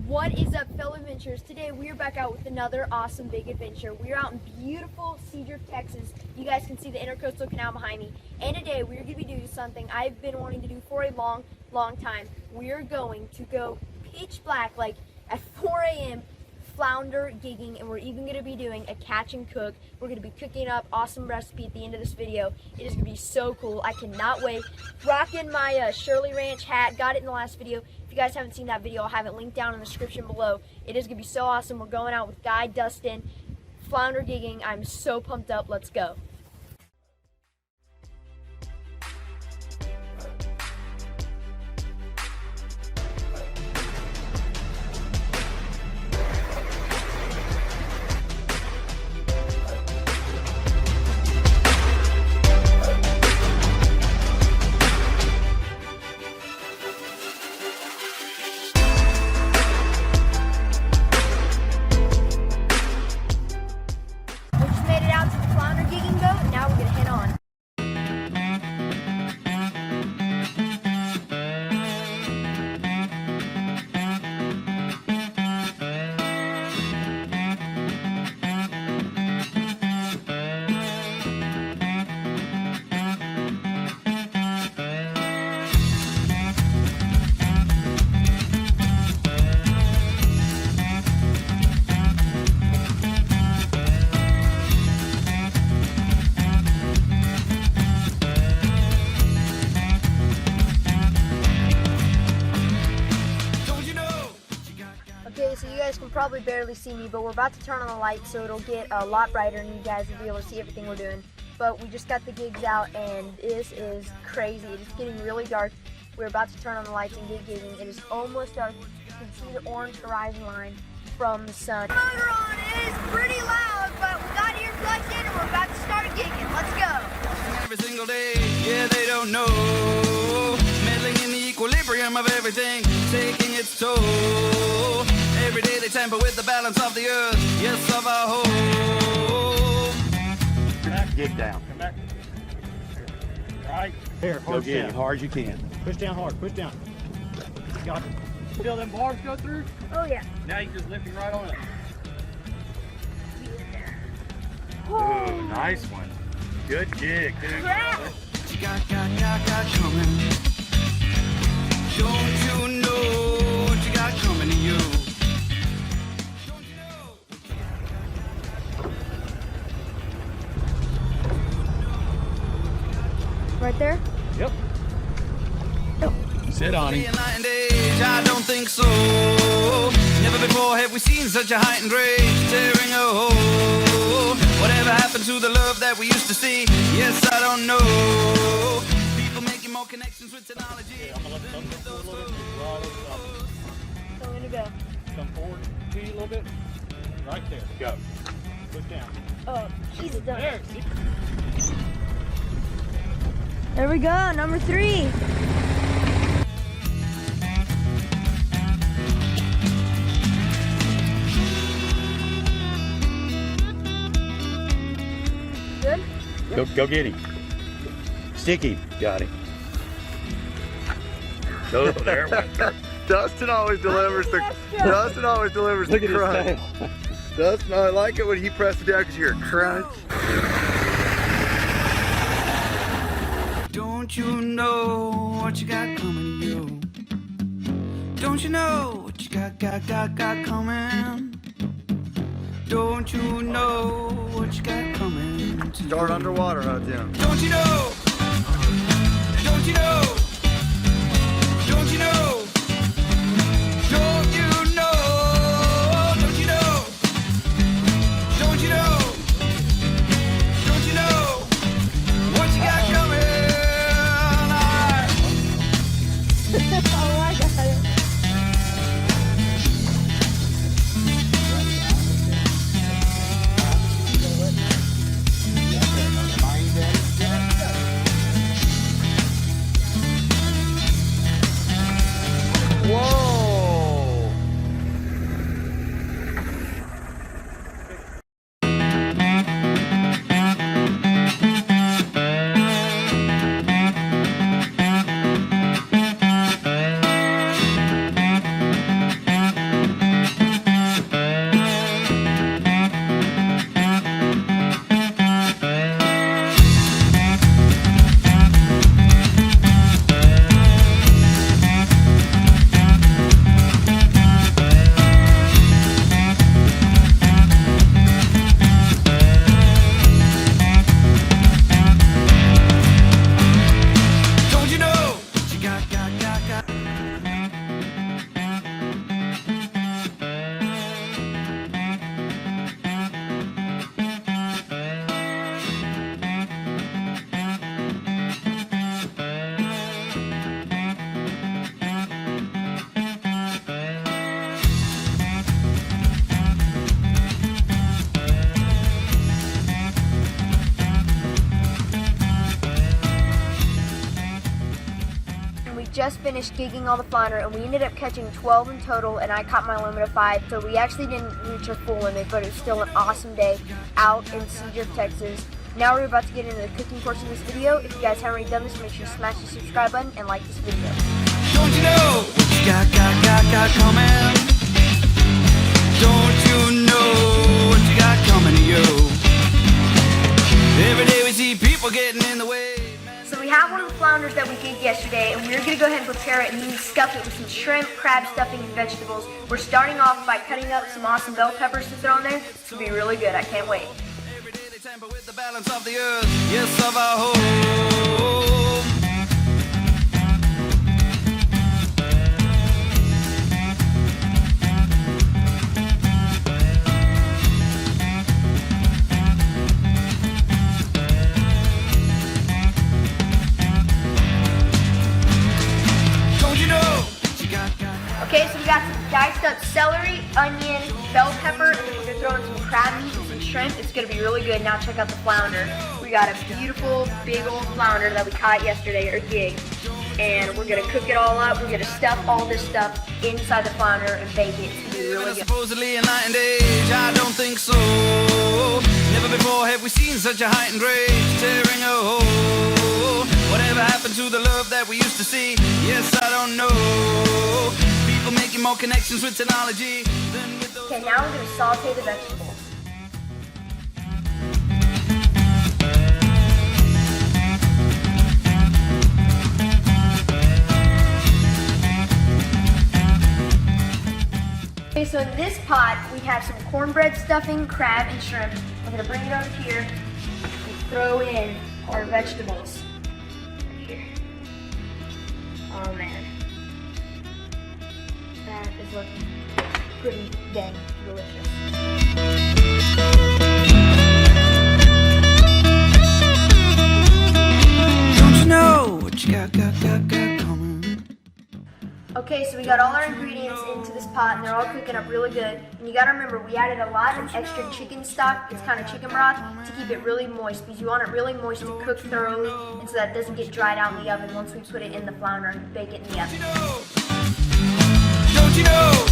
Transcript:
What is up, fellow adventurers? Today we are back out with another awesome big adventure. We are out in beautiful Seadrift, Texas. You guys can see the Intercoastal Canal behind me. And today we are going to be doing something I've been wanting to do for a long time. We are going to go pitch black, like at 4 a.m. flounder gigging, and we're even going to be doing a catch and cook. We're going to be cooking up awesome recipe at the end of this video. It is going to be so cool. I cannot wait. Rocking my Shirley Ranch hat. Got it in the last video. If you guys haven't seen that video, I'll have it linked down in the description below. It is going to be so awesome. We're going out with Guy, Dustin, flounder gigging. I'm so pumped up. Let's go. Okay, so you guys can probably barely see me, but we're about to turn on the lights so it'll get a lot brighter and you guys will be able to see everything we're doing. But we just got the gigs out and this is crazy. It's getting really dark. We're about to turn on the lights and get gigging. It is almost dark. You can see the orange horizon line from the sun. Motor on. It is pretty loud, but we got earplugs in and we're about to start gigging. Let's go. Every single day, yeah, they don't know. Meddling in the equilibrium of everything, taking its toll. Every day they tamper with the balance of the earth, yes, of our home. Come back. Get down. Come back. Right. Here, Go get it as hard as you can. Push down hard, push down. Got it. Feel them bars go through? Oh yeah. Now you just lift it right on it. Ooh, nice one. Good jig, dude. Yeah. What you got coming? Don't you know what you got coming to you? Don't you know? Right there? Yep. Sit on him. Night and age, I don't think so. Never before have we seen such a heightened rage tearing a hole. Whatever happened to the love that we used to see? Yes, I don't know. People making more connections with technology. I'm gonna let them go forward a little bit. Right over top. So I'm gonna go. Come forward to you a little bit. Right there. Go. Push down. Oh, he's done. There. See? There we go, number 3. Good? Go get him. Stick him. Got him. Oh, there went. Dustin always delivers the Look at his crunch. tail. Dustin, I like it when he presses it down because you hear a crunch. Don't you know what you got coming to you? Don't you know what you got coming? Don't you know what you got coming to Start you? underwater, Hudson. Don't you know? Don't you know? Don't you know? Don't you know? Don't you know? Don't you know? Don't you know what you got coming? Oh my God. just finished gigging all the flounder, and we ended up catching 12 in total, and I caught my limit of 5, so we actually didn't reach our full limit, but it was still an awesome day out in Seadrift, Texas. Now we're about to get into the cooking portion of this video. If you guys haven't already done this, make sure you smash the subscribe button and like this video. Don't you know what you got coming? Don't you know what you got coming to you? Every day we see people getting in the way. So we have one of the flounders that we gigged yesterday, and we're going to go ahead and prepare it, and you can stuff it with some shrimp, crab stuffing, and vegetables. We're starting off by cutting up some awesome bell peppers to throw in there. It's going to be really good. I can't wait. Every day they tamper with the balance of the earth, yes, of our home. Okay, so we got some diced up celery, onion, bell pepper, and then we're going to throw in some crab meat and some shrimp. It's going to be really good. Now check out the flounder. We got a beautiful, big old flounder that we caught yesterday, or gigged. And we're going to cook it all up. We're going to stuff all this stuff inside the flounder and bake it. It's going to be really good. Supposedly enlightened age, I don't think so. Never before have we seen such a heightened rage tearing a hole. Whatever happened to the love that we used to see? Yes, I don't know. People making more connections with technology than with those. Okay, now we're going to saute the vegetables. Okay, so in this pot, we have some cornbread stuffing, crab, and shrimp. We're going to bring it over here and throw in our vegetables. Right here. Oh man. That is looking pretty dang delicious. Don't you know what you got coming? Okay, so we got all our ingredients into this pot, and they're all cooking up really good. And you gotta remember, we added a lot of extra chicken stock. It's kind of chicken broth to keep it really moist, because you want it really moist to cook thoroughly, and so that it doesn't get dried out in the oven once we put it in the flounder and bake it in the oven. Don't you know?